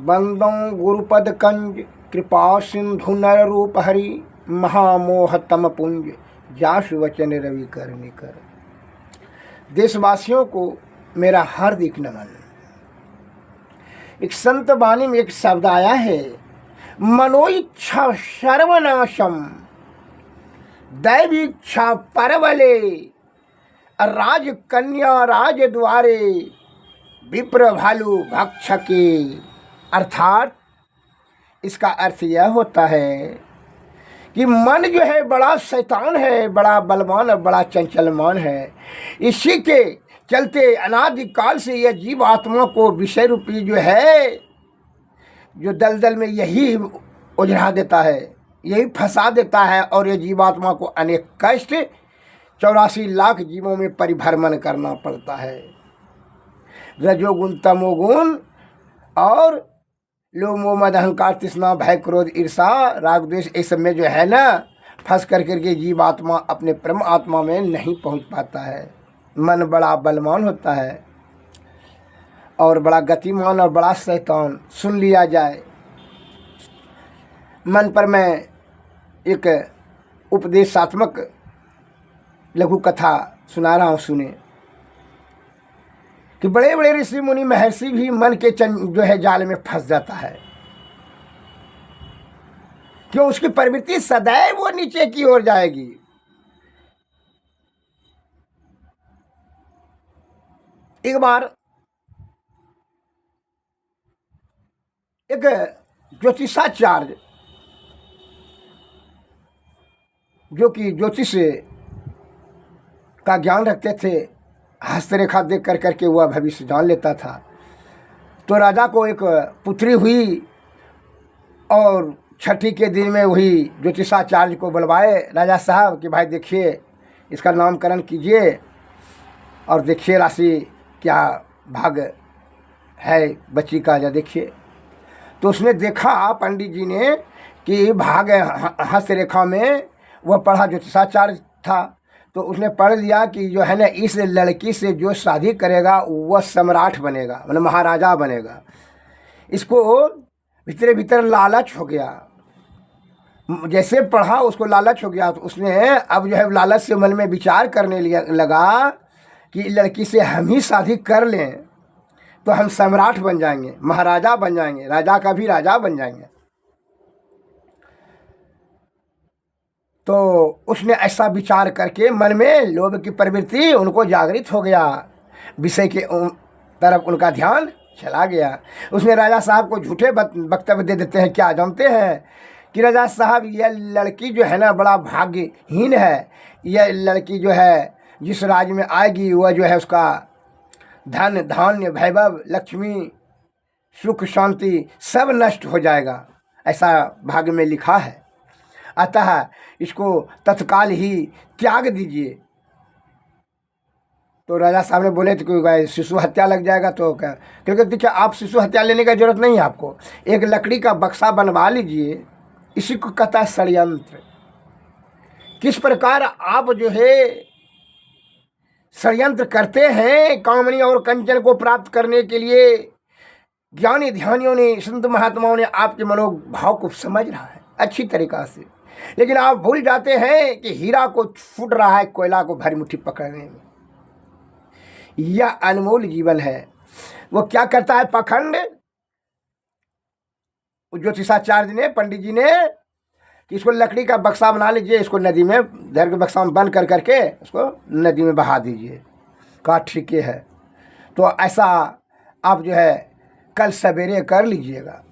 बंदों गुरुपद कंज कृपा सिंधु नर रूप हरि महामोह तम पुंज जासु वचन रवि कर निकर। देशवासियों को मेरा हार्दिक नमन। एक संत वाणी में एक शब्द आया है, मनोइच्छा सर्वनाशम दैवीच्छा परवले राज कन्या राज द्वारे विप्र भालू भक्षके। अर्थात इसका अर्थ यह होता है कि मन जो है बड़ा शैतान है, बड़ा बलवान और बड़ा चंचलमान है। इसी के चलते अनादिकाल से यह जीव आत्मा को विषय रूपी जो है जो दलदल में यही उजड़ा देता है, यही फंसा देता है और ये जीवात्मा को अनेक कष्ट 84 लाख जीवों में परिभ्रमण करना पड़ता है। रजोगुण तमोगुण और लोभ मोह मद अहंकार तृष्णा भय क्रोध ईर्षा राग द्वेष इस सब में जो है ना फंस कर करके जीवात्मा अपने परम आत्मा में नहीं पहुंच पाता है। मन बड़ा बलवान होता है और बड़ा गतिमान और बड़ा शैतान। सुन लिया जाए, मन पर मैं एक उपदेशात्मक लघु कथा सुना रहा हूँ, सुने कि बड़े बड़े ऋषि मुनि महर्षि भी मन के जो है जाल में फंस जाता है। क्यों? उसकी प्रवृत्ति सदैव वो नीचे की ओर जाएगी। एक बार एक ज्योतिषाचार्य जो कि ज्योतिष का ज्ञान रखते थे, हस्तरेखा देख कर करके वह भविष्य जान लेता था। तो राजा को एक पुत्री हुई और छठी के दिन में वही ज्योतिषाचार्य को बुलवाए राजा साहब कि भाई देखिए इसका नामकरण कीजिए और देखिए राशि क्या भाग है बच्ची का, जा देखिए। तो उसने देखा पंडित जी ने कि भाग हस्तरेखा में वह पढ़ा ज्योतिषाचार्य था, तो उसने पढ़ लिया कि जो है ना इस लड़की से जो शादी करेगा वह सम्राट बनेगा, मतलब महाराजा बनेगा। इसको भीतर भीतर लालच हो गया, जैसे पढ़ा उसको लालच हो गया। तो उसने अब जो है लालच से मन में विचार करने लगा कि लड़की से हम ही शादी कर लें तो हम सम्राट बन जाएंगे, महाराजा बन जाएंगे, राजा का भी राजा बन जाएंगे। तो उसने ऐसा विचार करके मन में लोभ की प्रवृत्ति उनको जागृत हो गया, विषय के तरफ उनका ध्यान चला गया। उसने राजा साहब को झूठे वक्तव्य दे देते हैं। क्या जानते हैं कि राजा साहब यह लड़की जो है ना बड़ा भाग्यहीन है। यह लड़की जो है जिस राज्य में आएगी वह जो है उसका धन धान्य वैभव लक्ष्मी सुख शांति सब नष्ट हो जाएगा, ऐसा भाग्य में लिखा है। अतः इसको तत्काल ही त्याग दीजिए। तो राजा साहब ने बोले तो कोई शिशु हत्या लग जाएगा तो क्या, क्योंकि देखिए आप शिशु हत्या लेने का जरूरत नहीं है, आपको एक लकड़ी का बक्सा बनवा लीजिए। इसी को कहता है षड्यंत्र। किस प्रकार आप जो है षड्यंत्र करते हैं कामनी और कंचन को प्राप्त करने के लिए। ज्ञानी ध्यानियों ने संत महात्माओं ने आपके मनोभाव को समझ रहा है अच्छी तरीक़ा से, लेकिन आप भूल जाते हैं कि हीरा को फूट रहा है कोयला को भरी मुट्ठी पकड़ने में। यह अनमोल जीवन है। वो क्या करता है पाखंड। ज्योतिषाचार्य ने पंडित जी ने कि इसको लकड़ी का बक्सा बना लीजिए, इसको नदी में धर के बक्सा में बंद कर करके उसको नदी में बहा दीजिए। कहा ठीक है। तो ऐसा आप जो है कल सवेरे कर लीजिएगा,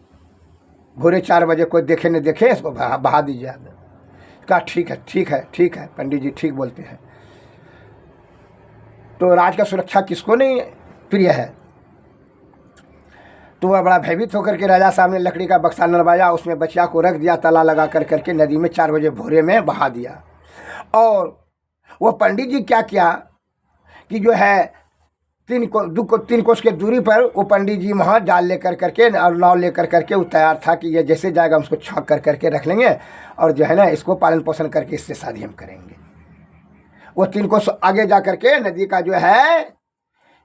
भोरे 4 बजे कोई देखे न देखे इसको बहा दीजिए। कहा ठीक है ठीक है ठीक है, पंडित जी ठीक बोलते हैं। तो राज का सुरक्षा किसको नहीं प्रिय है। तो वह बड़ा भयभीत होकर के राजा साहब ने लकड़ी का बक्सा नरवाया, उसमें बच्चा को रख दिया, ताला लगा कर करके नदी में 4 बजे भोरे में बहा दिया। और वह पंडित जी क्या किया कि जो है 3 कोस के दूरी पर वो पंडित जी वहाँ जाल लेकर करके और नाव लेकर करके वो तैयार था कि ये जैसे जाएगा उसको छाँक कर करके रख लेंगे और जो है ना इसको पालन पोषण करके इससे शादी हम करेंगे। वो 3 कोस आगे जा करके नदी का जो है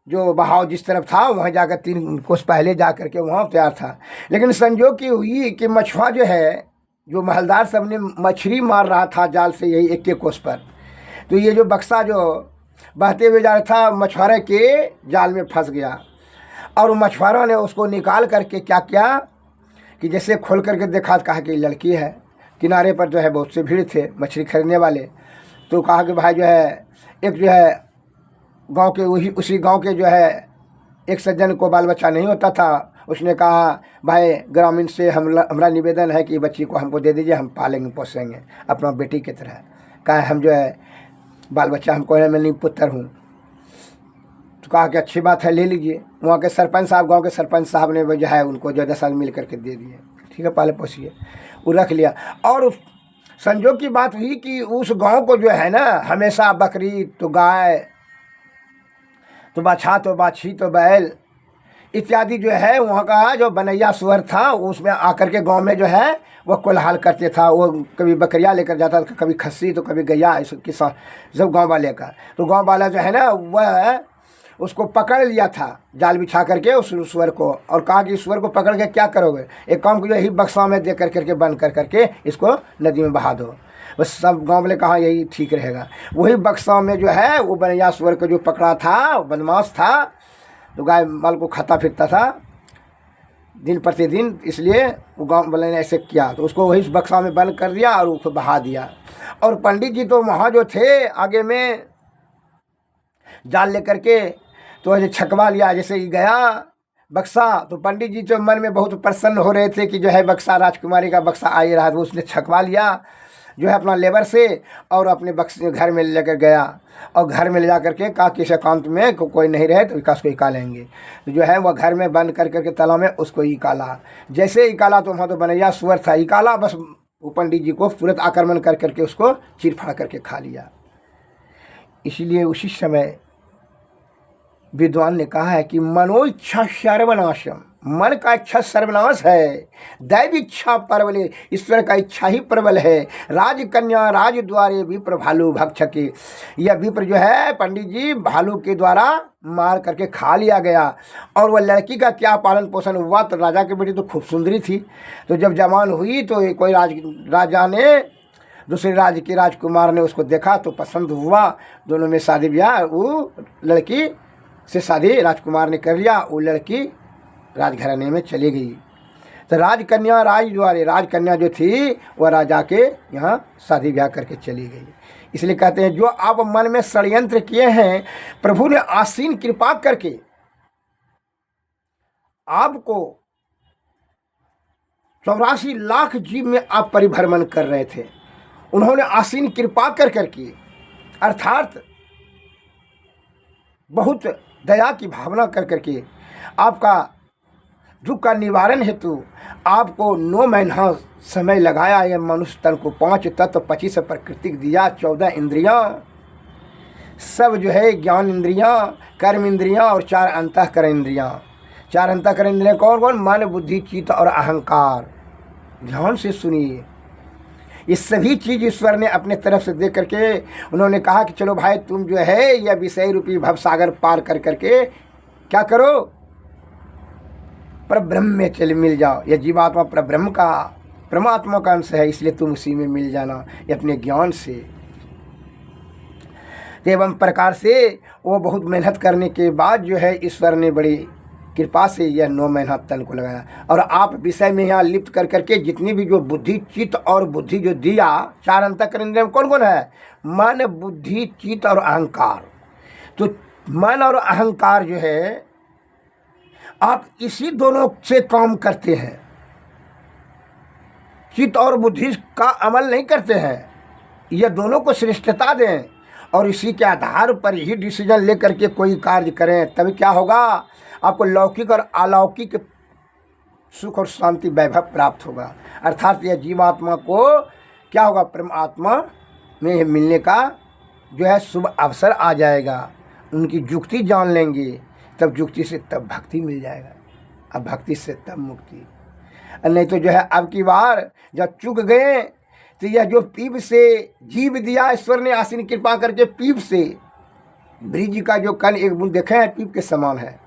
जो बहाव जिस तरफ था वहाँ जाकर 3 कोस पहले जा करके वहाँ तैयार था। लेकिन संजोग की हुई कि मछुआ जो है, जो महलदार सब ने मछली मार रहा था जाल से यही 1 कोस पर, तो ये जो बक्सा जो बहते हुए जा रहा था मछुआरे के जाल में फंस गया। और मछुआरों ने उसको निकाल करके क्या किया कि जैसे खोल करके देखा, कहा कि लड़की है। किनारे पर जो है बहुत से भीड़ थे मछली खरीदने वाले, तो कहा कि भाई जो है एक जो है गांव के उसी गांव के जो है एक सज्जन को बाल बच्चा नहीं होता था। उसने कहा भाई ग्रामीण से हमारा निवेदन है कि बच्ची को हमको दे दीजिए, हम पालेंगे पोसेंगे अपना बेटी की तरह। कहा हम जो है बाल बच्चा हमको है, मैं नहीं पुत्र हूँ। तो कहा कि अच्छी बात है ले लीजिए। वहाँ के सरपंच साहब, गांव के सरपंच साहब ने जो है उनको जो 10 साल मिल करके दे दिए। ठीक है, पाले पोसिए। वो रख लिया। और संजोग की बात हुई कि उस गांव को जो है ना हमेशा बकरी तो गाय तो बाछा तो बाछी तो बैल इत्यादि जो है वहाँ का जो बनैया सुअर था उसमें आकर के गांव में जो है वह कोलाहल करते था। वो कभी बकरियाँ लेकर जाता था, कभी खस्सी तो कभी गैया, इस किसान सब गाँव वाले का। तो गाँव वाला जो है ना वह उसको पकड़ लिया था जाल बिछा करके उस सुअर को, और कहा कि सुअर को पकड़ के क्या करोगे, एक काम कीजिए यही बक्सा में दे करके बंद कर करके इसको नदी में बहा दो। बस सब गांव वाले कहा यही ठीक रहेगा। वही बक्सा में जो है वो बनैया सुअर को जो पकड़ा था बदमाश था, तो गाय माल को खाता फिरता था दिन प्रतिदिन, इसलिए वो गाँव वाले ने ऐसे किया। तो उसको वही बक्सा में बंद कर दिया और उसको बहा दिया। और पंडित जी तो वहाँ जो थे आगे में जाल लेकर के तो ऐसे छकवा लिया जैसे ही गया बक्सा। तो पंडित जी तो मन में बहुत प्रसन्न हो रहे थे कि जो है बक्सा राजकुमारी का बक्सा आ ही रहा, तो उसने छकवा लिया जो है अपना लेबर से और अपने बक्से घर में लेकर गया। और घर में ले जा करके कहा कि इस एकांत में कोई नहीं रहे तो विकास को निकालेंगे। तो जो है वह घर में बंद कर करके तालाब में उसको निकाला। जैसे निकाला तो वहाँ तो बनैया सुअर था, निकाला बस वो पंडित जी को तुरंत आक्रमण कर करके उसको चीर फाड़ करके खा लिया। इसलिए उसी समय विद्वान ने कहा है कि मनो इच्छा सर्वनाशम, मन का इच्छा सर्वनाश है, दैव इच्छा प्रबल, ईश्वर का इच्छा ही प्रबल है। राजकन्या राजद्वारे विप्र भालू भक्षके, यह विप्र जो है पंडित जी भालू के द्वारा मार करके खा लिया गया। और वह लड़की का क्या पालन पोषण हुआ, तो राजा की बेटी तो खूब सुंदरी थी। तो जब जवान हुई तो कोई राजा ने दूसरे राज्य के राजकुमार ने उसको देखा तो पसंद हुआ, दोनों में शादी ब्याह, वो लड़की से शादी राजकुमार ने कर लिया। वो लड़की राजघराने में चली गई। तो राजकन्या राजद्वारे, राजकन्या जो थी वह राजा के यहाँ शादी ब्याह करके चली गई। इसलिए कहते हैं जो आप मन में षड्यंत्र किए हैं प्रभु ने आसीन कृपा करके आपको 84 लाख जीव में आप परिभ्रमण कर रहे थे, उन्होंने आसीन कृपा कर करके अर्थात बहुत दया की भावना कर करके आपका दुख का निवारण हेतु आपको 9 महीना समय लगाया। यह मनुष्य तन को 5 तत्व 25 प्राकृतिक दिया, 14 इंद्रियां सब जो है ज्ञान इंद्रियां, कर्म इंद्रियां और 4 अंतःकरण इंद्रियां। 4 अंतःकरण इंद्रियां कौन कौन, मन बुद्धि चित्त और अहंकार। ध्यान से सुनिए, ये सभी चीज़ ईश्वर ने अपने तरफ से देख करके उन्होंने कहा कि चलो भाई तुम जो है यह विषय रूपी भवसागर पार कर करके क्या करो, परब्रह्म में चले मिल जाओ। यह जीवात्मा परब्रह्म का परमात्मा का अंश है, इसलिए तुम उसी में मिल जाना ये अपने ज्ञान से। एवं प्रकार से वो बहुत मेहनत करने के बाद जो है ईश्वर ने बड़ी कृपा से यह 9 महीना तन को लगाया। और आप विषय में यहाँ लिप्त कर करके जितनी भी जो बुद्धि चित्त और बुद्धि जो दिया, 4 अंतःकरण इंद्रिय कौन कौन है, मन बुद्धि चित्त और अहंकार। तो मन और अहंकार जो है आप इसी दोनों से काम करते हैं, चित्त और बुद्धि का अमल नहीं करते हैं। यह दोनों को श्रेष्ठता दें और इसी के आधार पर ही डिसीजन लेकर के कोई कार्य करें, तभी क्या होगा, आपको लौकिक और अलौकिक सुख और शांति वैभव प्राप्त होगा। अर्थात यह जीवात्मा को क्या होगा, परमात्मा में मिलने का जो है शुभ अवसर आ जाएगा। उनकी युक्ति जान लेंगे, तब युक्ति से तब भक्ति मिल जाएगा, अब भक्ति से तब मुक्ति। नहीं तो जो है अब की बार जब चूक गए तो यह जो पीप से जीव दिया ईश्वर ने आसीन कृपा करके, पीप से ब्रिज का जो कण एक बूंद देखे हैं पीप के समान है,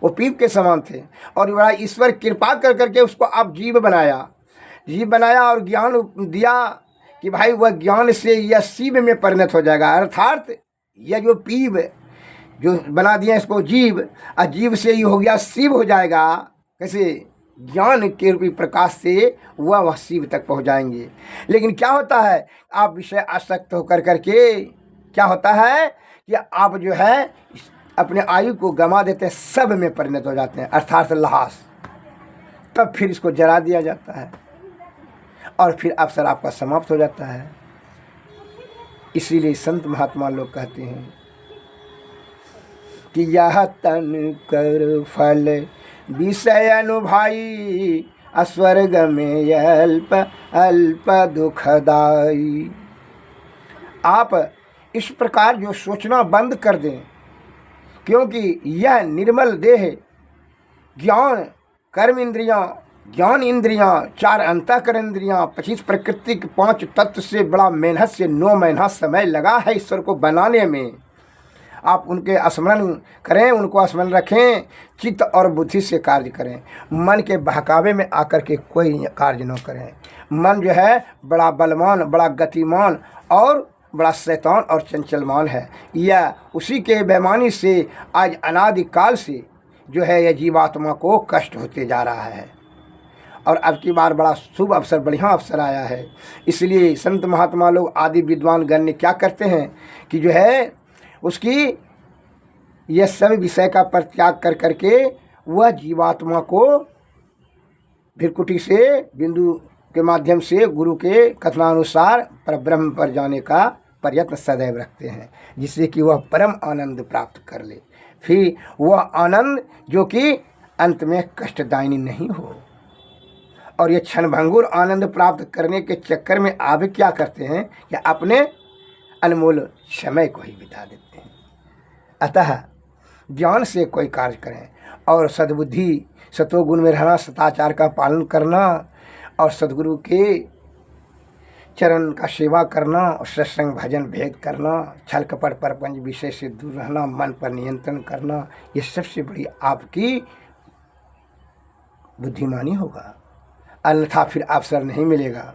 वो पीप के समान थे। और बड़ा ईश्वर कृपा कर करके उसको आप जीव बनाया और ज्ञान दिया कि भाई वह ज्ञान से यह शिव में परिणत हो जाएगा। अर्थात यह जो पीप जो बना दिया इसको जीव, और जीव से ही हो गया शिव हो जाएगा। कैसे? ज्ञान के रूपी प्रकाश से वह शिव तक पहुंच जाएंगे। लेकिन क्या होता है, आप विषय आसक्त होकर करके क्या होता है कि आप जो है अपने आयु को गंवा देते हैं, सब में परिणत हो जाते हैं, अर्थात लाश। तब फिर इसको जला दिया जाता है और फिर अवसर आपका समाप्त हो जाता है। इसीलिए संत महात्मा लोग कहते हैं कि यह तन कर फल विषय अनुभवाई, अस्वर्ग में अल्प अल्प दुखदाई। आप इस प्रकार जो सोचना बंद कर दें, क्योंकि यह निर्मल देह ज्ञान कर्म इंद्रियां, ज्ञान इंद्रियां, 4 अंतःकरण इंद्रियां, 25 प्रकृति के 5 तत्व से बड़ा मेहनत से 9 महीना समय लगा है ईश्वर को बनाने में। आप उनके स्मरण करें, उनको स्मरण रखें, चित्त और बुद्धि से कार्य करें। मन के बहकावे में आकर के कोई कार्य न करें। मन जो है बड़ा बलवान, बड़ा गतिमान और बड़ा शैतान और चंचलमान है। यह उसी के बेईमानी से आज अनादिकाल से जो है यह जीवात्मा को कष्ट होते जा रहा है। और अब की बार बड़ा शुभ अवसर, बढ़िया अवसर आया है। इसलिए संत महात्मा लोग, आदि विद्वान गण ने क्या करते हैं कि जो है उसकी यह सब विषय का परित्याग कर करके वह जीवात्मा को भृकुटी से बिंदु के माध्यम से गुरु के कथनानुसार परब्रह्म पर जाने का प्रयत्न सदैव रखते हैं, जिससे कि वह परम आनंद प्राप्त कर ले। फिर वह आनंद जो कि अंत में कष्टदायिनी नहीं हो। और ये क्षणभंगुर आनंद प्राप्त करने के चक्कर में आप क्या करते हैं कि अपने अनमोल समय को ही बिता देते हैं। अतः ज्ञान से कोई कार्य करें और सद्बुद्धि, सतोगुण में रहना, सदाचार का पालन करना और सद्गुरु के चरण का सेवा करना और सत्संग भजन भेद करना, छल कपट परपंच विषय से दूर रहना, मन पर नियंत्रण करना, ये सबसे बड़ी आपकी बुद्धिमानी होगा। अन्यथा फिर अवसर नहीं मिलेगा।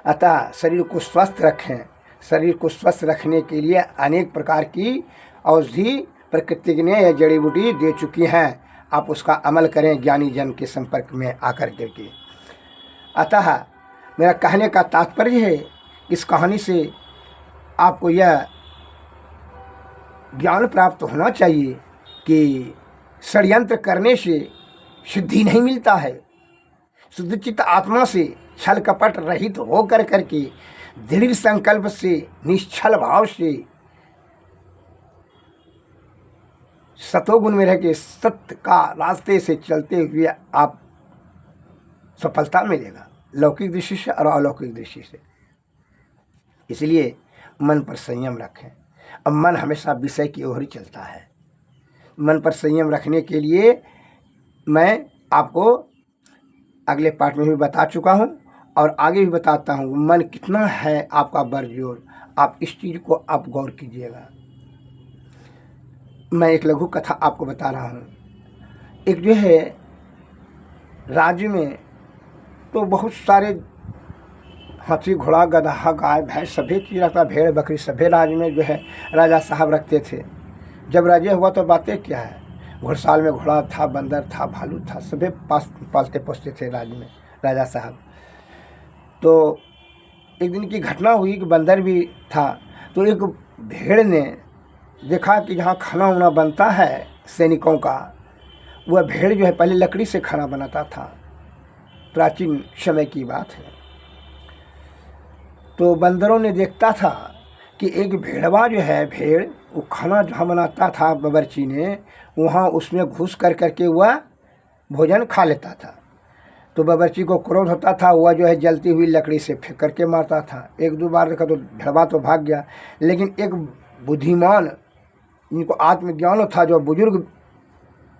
अतः शरीर को स्वस्थ रखें। शरीर को स्वस्थ रखने के लिए अनेक प्रकार की औषधि प्रकृति ने यह जड़ी बूटी दे चुकी हैं। आप उसका अमल करें ज्ञानी जन के संपर्क में आकर के। अतः मेरा कहने का तात्पर्य है, इस कहानी से आपको यह ज्ञान प्राप्त होना चाहिए कि षड्यंत्र करने से सिद्धि नहीं मिलता है। शुद्ध चित्त आत्मा से छल कपट रहित हो कर करके दृढ़ संकल्प से, निश्चल भाव से, सतोगुण में रह के सत्य का रास्ते से चलते हुए आप सफलता मिलेगा, लौकिक दृष्टि से और अलौकिक दृष्टि से। इसलिए मन पर संयम रखें। अब मन हमेशा विषय की ओर ही चलता है। मन पर संयम रखने के लिए मैं आपको अगले पार्ट में भी बता चुका हूँ और आगे भी बताता हूँ। मन कितना है आपका बरजोर, आप इस चीज़ को आप गौर कीजिएगा। मैं एक लघु कथा आपको बता रहा हूँ। एक जो है राज्य में तो बहुत सारे हाथी, घोड़ा, गधा, गाय, भैंस सभी चीज़ रखता, भेड़ बकरी सभी राज्य में जो है राजा साहब रखते थे। जब राज्य हुआ तो बातें क्या है, घुड़साल में घोड़ा था, बंदर था, भालू था, सभी पालते पोसते थे राज्य में राजा साहब। तो एक दिन की घटना हुई कि बंदर भी था। तो एक भेड़ ने देखा कि जहाँ खाना वाना बनता है सैनिकों का, वह भेड़ जो है पहले लकड़ी से खाना बनाता था, प्राचीन समय की बात है। तो बंदरों ने देखता था कि एक भेड़वा जो है, भेड़ वो खाना जहाँ बनाता था बावर्ची ने, वहाँ उसमें घुस कर करके वह भोजन खा लेता था। तो बावर्ची को क्रोध होता था, वह जो है जलती हुई लकड़ी से फेंक करके मारता था। एक दो बार देखा तो भेड़वा तो भाग गया, लेकिन एक बुद्धिमान, इनको आत्मज्ञान था, जो बुजुर्ग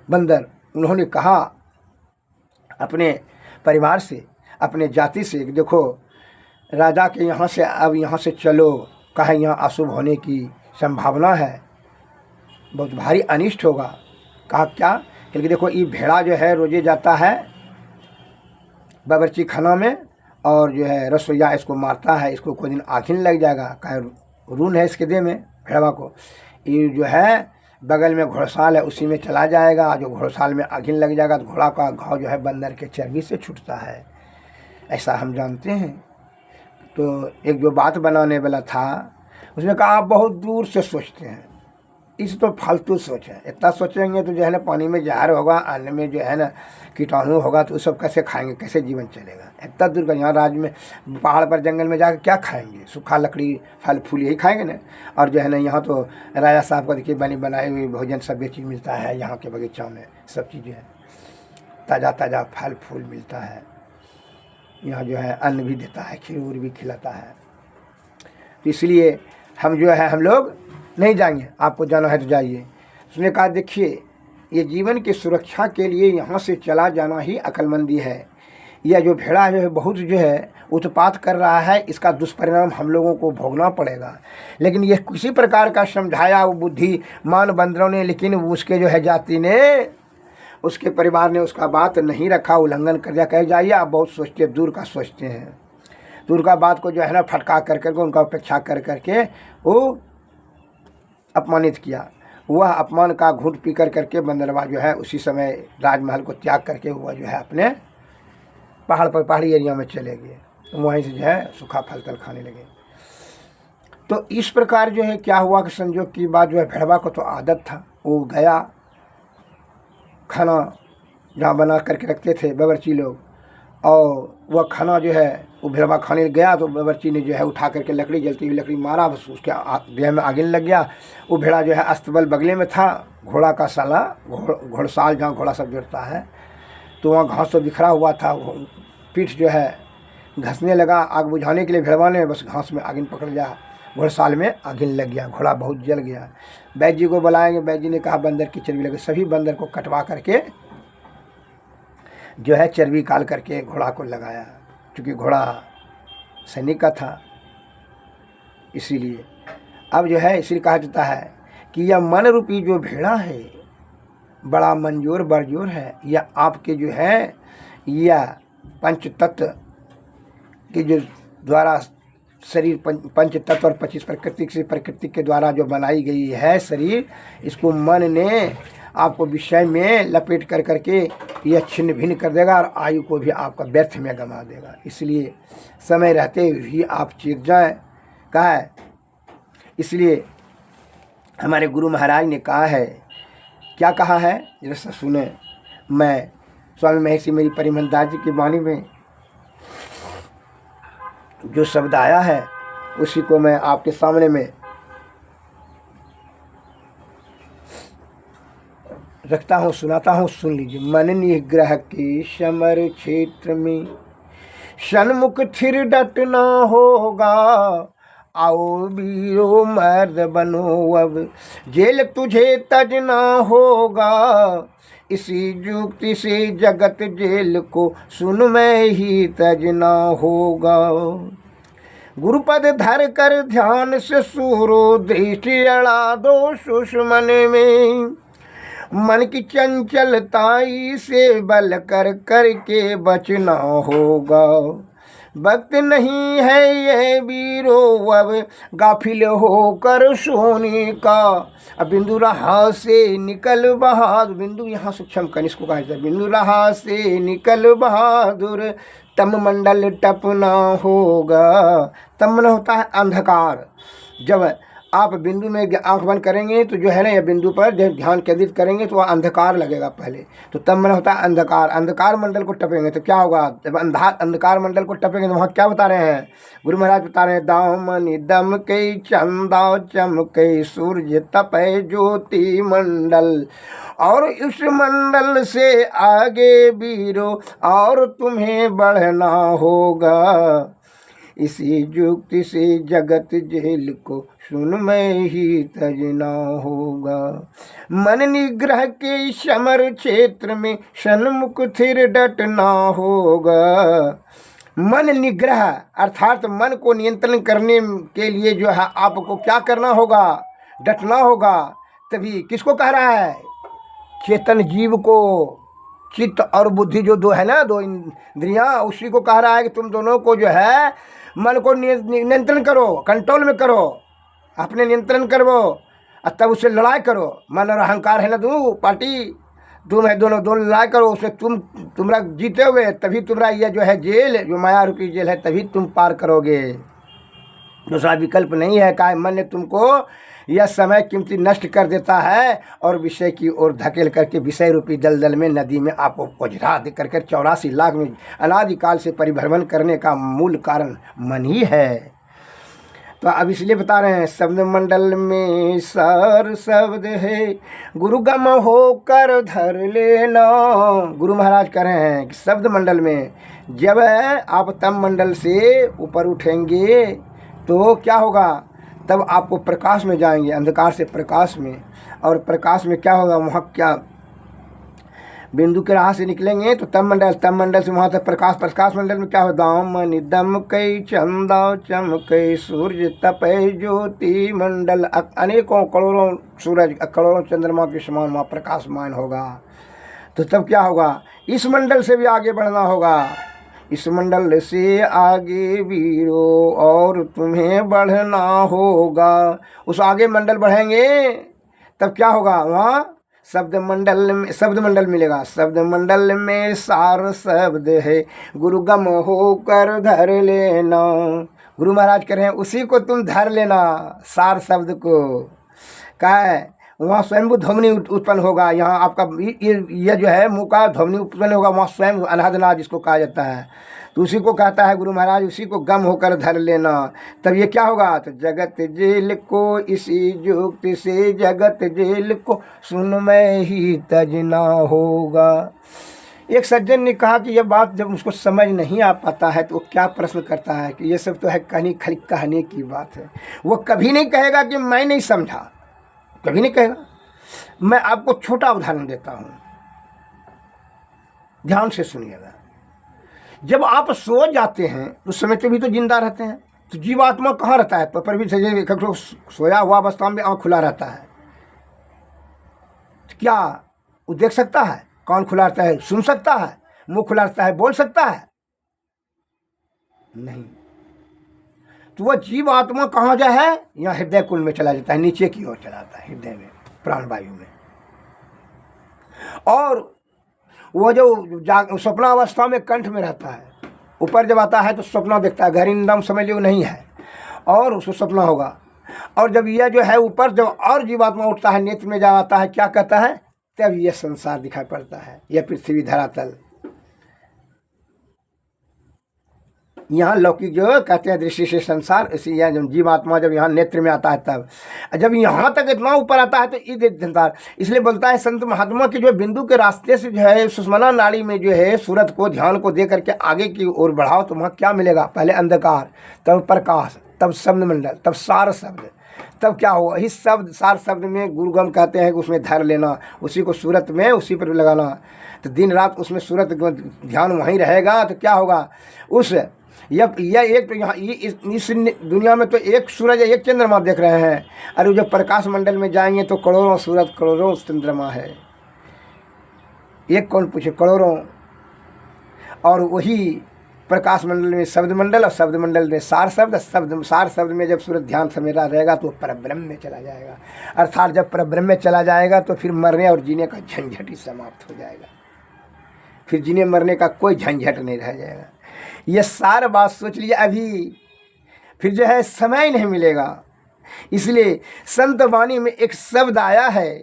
बंदर, उन्होंने कहा अपने परिवार से, अपने जाति से, देखो राजा के यहाँ से अब यहाँ से चलो, कहा यहाँ अशुभ होने की संभावना है, बहुत भारी अनिष्ट होगा। कहा क्या? क्योंकि देखो ये भेड़ा जो है रोजे जाता है बावर्ची खाना में और जो है रसोईया इसको मारता है, इसको कोई दिन आखिर लग जाएगा, कहे रून है इसके देह में भेड़वा को। ये जो है बगल में घोड़साल है उसी में चला जाएगा, जो घोड़साल में आखिर लग जाएगा तो घोड़ा का घाव जो है बंदर के चर्बी से छूटता है, ऐसा हम जानते हैं। तो एक जो बात बनाने वाला था उसने कहा आप बहुत दूर से सोचते हैं, इस तो फालतू सोच है, इतना सोचेंगे तो जो है ना पानी में जहर होगा, अन्न में जो है ना कीटाणु होगा, तो सब कैसे खाएंगे, कैसे जीवन चलेगा। इतना दूर का यहाँ राज्य में पहाड़ पर जंगल में जाकर क्या खाएंगे, सूखा लकड़ी फल फूल यही खाएंगे ना। और जो है ना यहाँ तो राजा साहब का देखिए बनी बनाई हुई भोजन सब चीज़ मिलता है, यहाँ के बगीचा में सब चीज़ें हैं, ताज़ा ताज़ा फल फूल मिलता है, यहाँ जो है अन्न भी देता है, खीर भी खिलाता है। तो इसलिए हम जो है हम लोग नहीं जाएंगे, आपको जाना है तो जाइए। उसने कहा देखिए ये जीवन की सुरक्षा के लिए यहाँ से चला जाना ही अक्लमंदी है। यह जो भेड़ा जो है बहुत जो है उत्पात कर रहा है, इसका दुष्परिणाम हम लोगों को भोगना पड़ेगा। लेकिन यह किसी प्रकार का समझाया वो बुद्धिमान बंदरों ने, लेकिन उसके जो है जाति ने, उसके परिवार ने उसका बात नहीं रखा, उल्लंघन कर दिया। कह जाइए आप बहुत सोचते, दूर का सोचते हैं, दूर का बात को जो है ना फटका कर करके उनका उपेक्षा कर करके वो अपमानित किया। वह अपमान का घूंट पी कर करके बंदरवा जो है उसी समय राजमहल को त्याग करके वह जो है अपने पहाड़ पर पहाड़ी एरिया में चले गए, वहीं से जो है सूखा फल तल खाने लगे। तो इस प्रकार जो है क्या हुआ कि संजोग की बात जो है भेड़वा को तो आदत था, वो गया खाना जहाँ बना करके रखते थे बावर्ची लोग, और वह खाना जो है वो भेड़वा खाने गया तो बावर्ची ने जो है उठा करके लकड़ी, जलती हुई लकड़ी मारा, बस उसके देह में आगे लग गया। वो भेड़ा जो है अस्तबल बगले में था, घोड़ा का साला घोड़साल जहाँ घोड़ा सब जुड़ता है, तो वहाँ घास तो बिखरा हुआ था, पीठ जो है घसने लगा। आग बुझाने के लिए भेड़वा ने बस घास में आगिन पकड़ लिया, घोड़साल में आगिन लग गया, घोड़ा बहुत जल गया। वैद्य जी को बुलाएंगे, वैद्य जी ने कहा बंदर की चर्बी लगे, सभी बंदर को कटवा करके जो है चर्बी काल करके घोड़ा को लगाया, क्योंकि घोड़ा सैनिक का था। इसीलिए अब जो है इसलिए कहा जाता है कि यह मन रूपी जो भेड़ा है बड़ा मंजूर बरजोर है, यह आपके जो है यह पंच तत्व के जो द्वारा शरीर पंच तत्व और 25 प्रकृति से प्रकृति के द्वारा जो बनाई गई है शरीर, इसको मन ने आपको विषय में लपेट कर करके यह छिन्न भिन्न कर देगा और आयु को भी आपका व्यर्थ में गंवा देगा। इसलिए समय रहते ही आप चीर जाएं। कहा है, इसलिए हमारे गुरु महाराज ने कहा है, क्या कहा है जैसा सुने। मैं स्वामी महर्षि मेरी परिमहंस जी की वाणी में जो शब्द आया है उसी को मैं आपके सामने में रखता हूँ, सुनाता हूँ, सुन लीजिए। मन निग्रह के समर क्षेत्र में सन्मुख थिर डटना होगा, आओ वीरो मर्द बनो अब जेल तुझे तजना होगा, इसी युक्ति से जगत जेल को सुन में ही तजना होगा। गुरुपद धर कर ध्यान से सूरो दृष्टि अड़ा दो सुषमन में, मन की चंचलताई से बल कर करके बचना होगा। वक्त नहीं है ये वीरो अब गाफिल होकर सोने का, अब बिंदु रहा से निकल बहादुर, बिंदु यहाँ सूक्ष्म कनिष्क को कहा जाता है, बिंदु रहा से निकल बहादुर, तम मंडल टपना होगा। तम होता है अंधकार, जब आप बिंदु में आंख बंद करेंगे तो जो है ना, यह बिंदु पर जब ध्यान केंद्रित करेंगे तो वह अंधकार लगेगा पहले, तो तब मन होता है अंधकार। अंधकार मंडल को टपेंगे तो क्या होगा, जब अंधकार मंडल को टपेंगे तो वहाँ क्या बता रहे हैं गुरु महाराज, बता रहे हैं दामन दम के चंदा चमके सूर्य तपे ज्योति मंडल, और इस मंडल से आगे वीरो और तुम्हें बढ़ना होगा, इसी युक्ति से जगत जेल को सुन में ही तजना होगा। मन निग्रह के समर क्षेत्र में सन्मुख थिर डटना होगा। मन निग्रह अर्थात मन को नियंत्रण करने के लिए जो है आपको क्या करना होगा, डटना होगा। तभी किसको कह रहा है? चेतन जीव को। चित्त और बुद्धि जो दो है ना, दो इंद्रियां, उसी को कह रहा है कि तुम दोनों को जो है मन को नियंत्रण करो, कंट्रोल में करो, अपने नियंत्रण करो और तब उससे लड़ाई करो। मन और अहंकार है ना दो पार्टी, तुम है दोनों लड़ाई करो उससे, तुम्हारा जीते हुए तभी तुम्हारा यह जो है जेल, जो माया रूपी जेल है, तभी तुम पार करोगे। दूसरा विकल्प नहीं है। का मन ने तुमको यह समय कीमती नष्ट कर देता है और विषय की ओर धकेल करके विषय रूपी दलदल में, नदी में आपको उझरा दे करके 84 लाख में अनादिकाल से परिभ्रमण करने का मूल कारण मन ही है। तो अब इसलिए बता रहे हैं, शब्द मंडल में सार शब्द है, गुरु गम होकर धर लेना। गुरु महाराज कह रहे हैं कि शब्द मंडल में जब आप तम मंडल से ऊपर उठेंगे तो क्या होगा? तब आपको प्रकाश में जाएंगे, अंधकार से प्रकाश में। और प्रकाश में क्या होगा? वहाँ क्या बिंदु के राह से निकलेंगे तो तम मंडल से वहाँ तक प्रकाश मंडल में क्या हो? दाम निदम कई चंदा चमकई सूर्य तपय ज्योति मंडल, अनेकों करोड़ों सूरज करोड़ों चंद्रमा के समान वहाँ प्रकाशमान होगा। तो तब क्या होगा? इस मंडल से भी आगे बढ़ना होगा। इस मंडल से आगे वीरो और तुम्हें बढ़ना होगा। उस आगे मंडल बढ़ेंगे तब क्या होगा? वहाँ शब्द मंडल मिलेगा। शब्द मंडल में सार शब्द है, गुरु गम होकर धर लेना। गुरु महाराज कह रहे हैं उसी को तुम धर लेना, सार शब्द को। क्या है? वहाँ स्वयं ध्वनि उत्पन्न होगा। यहाँ आपका ये जो है मुँह का ध्वनि उत्पन्न होगा, वहाँ स्वयं अनादनाद जिसको कहा जाता है। तो उसी को कहता है गुरु महाराज, उसी को गम होकर धर लेना। तब ये क्या होगा? तो जगत जेल को इसी युक्ति से, जगत जेल को सुन में ही तजना होगा। एक सज्जन ने कहा कि यह बात जब उसको समझ नहीं आ पाता है तो वो क्या प्रश्न करता है कि ये सब तो है खाली कहने की बात है। वो कभी नहीं कहेगा कि मैं नहीं समझा, कभी नहीं कहेगा। मैं आपको छोटा उदाहरण देता हूँ, ध्यान से सुनिएगा। जब आप सो जाते हैं उस समय तो भी तो जिंदा रहते हैं, तो जीवात्मा कहाँ रहता है? पर भी सोया हुआ अवस्था में आँख खुला रहता है, तो क्या वो देख सकता है? कान खुला रहता है, सुन सकता है? मुंह खुला रहता है, बोल सकता है? नहीं। तो वह जीव आत्मा कहाँ जा है? यहाँ हृदय कुल में चला जाता है, नीचे की ओर चला जाता है, हृदय में, प्राणवायु में। और वह जो स्वप्नावस्था में कंठ में रहता है, ऊपर जब आता है तो स्वप्न देखता है, गहरी नींद समझ लो नहीं है, और उसको सपना होगा। और जब यह जो है ऊपर जब और जीवात्मा उठता है, नेत्र में जाता है, क्या कहता है? तब यह संसार दिखाई पड़ता है, यह पृथ्वी धरातल। यहाँ लौकिक जो कहते हैं दृष्टि से संसार, इसी यह जब जीवात्मा जब यहाँ नेत्र में आता है, तब जब यहाँ तक इतना ऊपर आता है तो ये संसार। इसलिए बोलता है संत महात्मा के जो बिंदु के रास्ते से जो है सुषमना नाड़ी में जो है सूरत को, ध्यान को दे करके आगे की ओर बढ़ाओ तो वहाँ क्या मिलेगा? पहले अंधकार, तब प्रकाश, तब शब्द मंडल, तब सार शब्द। तब क्या होगा? इस शब्द सार शब्द में गुरुगम कहते हैं कि उसमें धर लेना, उसी को सूरत में उसी पर लगाना। तो दिन रात उसमें सूरत ध्यान वहीं रहेगा तो क्या होगा? उस यह एक तो यहाँ इस दुनिया में तो एक सूरज एक चंद्रमा देख रहे हैं, अरे जब प्रकाश मंडल में जाएंगे तो करोड़ों सूरज करोड़ों चंद्रमा है, एक कौन पूछे? करोड़ों। और वही प्रकाश मंडल में शब्द मंडल, और शब्द मंडल में सार शब्द, सार शब्द में जब सूरज ध्यान समेटा रहेगा तो परब्रह्म में चला जाएगा। अर्थात जब परब्रह्म में चला जाएगा तो फिर मरने और जीने का झंझट ही समाप्त हो जाएगा, फिर जीने मरने का कोई झंझट नहीं रह जाएगा। ये सारा बात सोच लिया अभी, फिर जो है समय नहीं मिलेगा। इसलिए संत वाणी में एक शब्द आया है,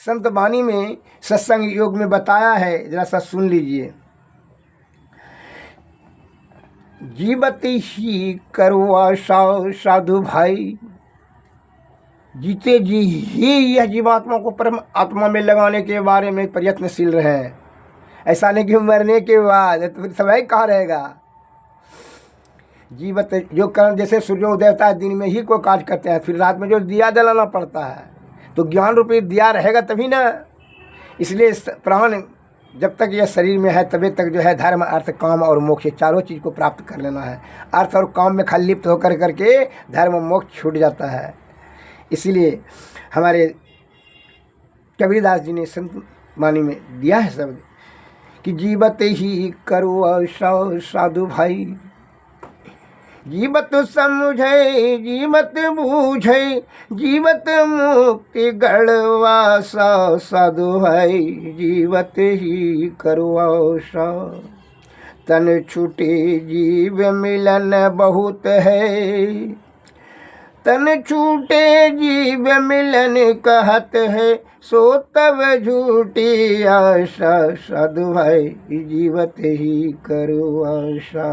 संत वाणी में सत्संग योग में बताया है, जरा सा सुन लीजिए। जीवती ही करवा साधु भाई, जीते जी ही यह जीवात्मा को परम आत्मा में लगाने के बारे में प्रयत्नशील रहे। ऐसा नहीं कि मरने के बाद तो समय कहाँ रहेगा? जीवत जो कर्म, जैसे सूर्योदय होता है दिन में ही कोई कार्य करते हैं, फिर रात में जो दिया जलाना पड़ता है, तो ज्ञान रूपी दिया रहेगा तभी ना। इसलिए प्राण जब तक यह शरीर में है तभी तक जो है धर्म अर्थ काम और मोक्ष चारों चीज़ को प्राप्त कर लेना है। अर्थ और काम में खाली लिप्त होकर करके धर्म मोक्ष छूट जाता है। इसीलिए हमारे कबीरदास जी ने संत वाणी में दिया है शब्द कि जीवत ही करो साधु भाई, जीवत समझे जीवत बूझे, जीवत मुक्ति गढ़वासा साधु भाई, जीवत ही करवासा। तन छूटे जीव मिलन बहुत है, तन छूटे जीव मिलन कहत है, सो तब झूठी आशा साधु भाई, जीवत ही करो आशा।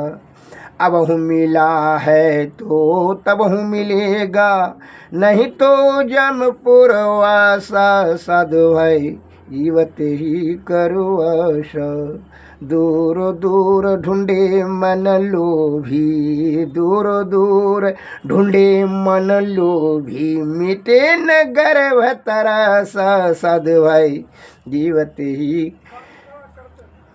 अब हूँ मिला है तो तब हूँ मिलेगा, नहीं तो जमपुर वासा साधु भाई, जीवत ही करो आशा। दूर दूर ढूंढे मन लोभी, दूर दूर ढूंढे मन लोभी, मिटे न गर्भ तरासा साधु भाई, जीवत ही।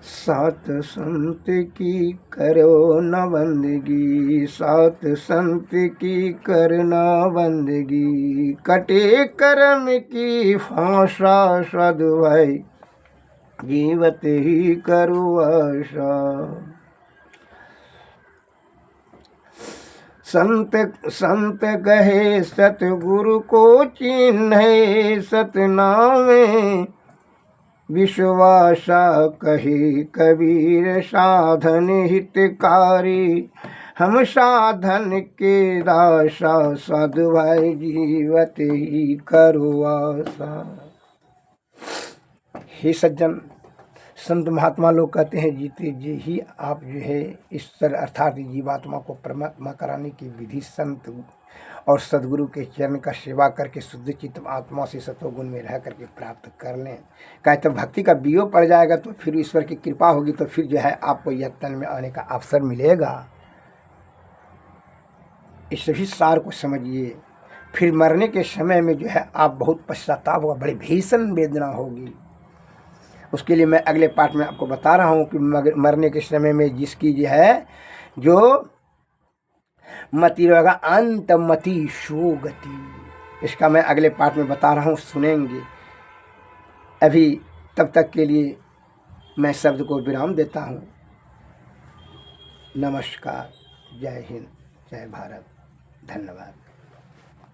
सात संत की करो न बंदगी, सात संत की करना बंदगी, कटे कर्म की फांसा साधु भाई, जीवत ही करो आशा। संत कहे सतगुरु को चिन्हे, सतनामे विश्वासा कहे कबीर साधन हितकारी, हम साधन के दासा साधु भाई, जीवत ही करो आशा। हे सज्जन, संत महात्मा लोग कहते हैं जीते जी ही आप जो है ईश्वर अर्थात जीवात्मा को परमात्मा कराने की विधि संत और सदगुरु के चरण का सेवा करके शुद्ध चित्त आत्मा से सतोगुण में रह करके प्राप्त कर लें। कहते भक्ति का बीओ पड़ जाएगा तो फिर ईश्वर की कृपा होगी, तो फिर जो है आपको यत्न में आने का अवसर मिलेगा। इस सभी सार को समझिए। फिर मरने के समय में जो है आप बहुत पश्चाताप होगा, बड़ी भीषण वेदना होगी। उसके लिए मैं अगले पाठ में आपको बता रहा हूँ कि मरने के समय में जिसकी जो है जो मति रहेगा अंत मति शो गति, इसका मैं अगले पाठ में बता रहा हूँ, सुनेंगे। अभी तब तक के लिए मैं शब्द को विराम देता हूँ। नमस्कार, जय हिंद, जय भारत, धन्यवाद।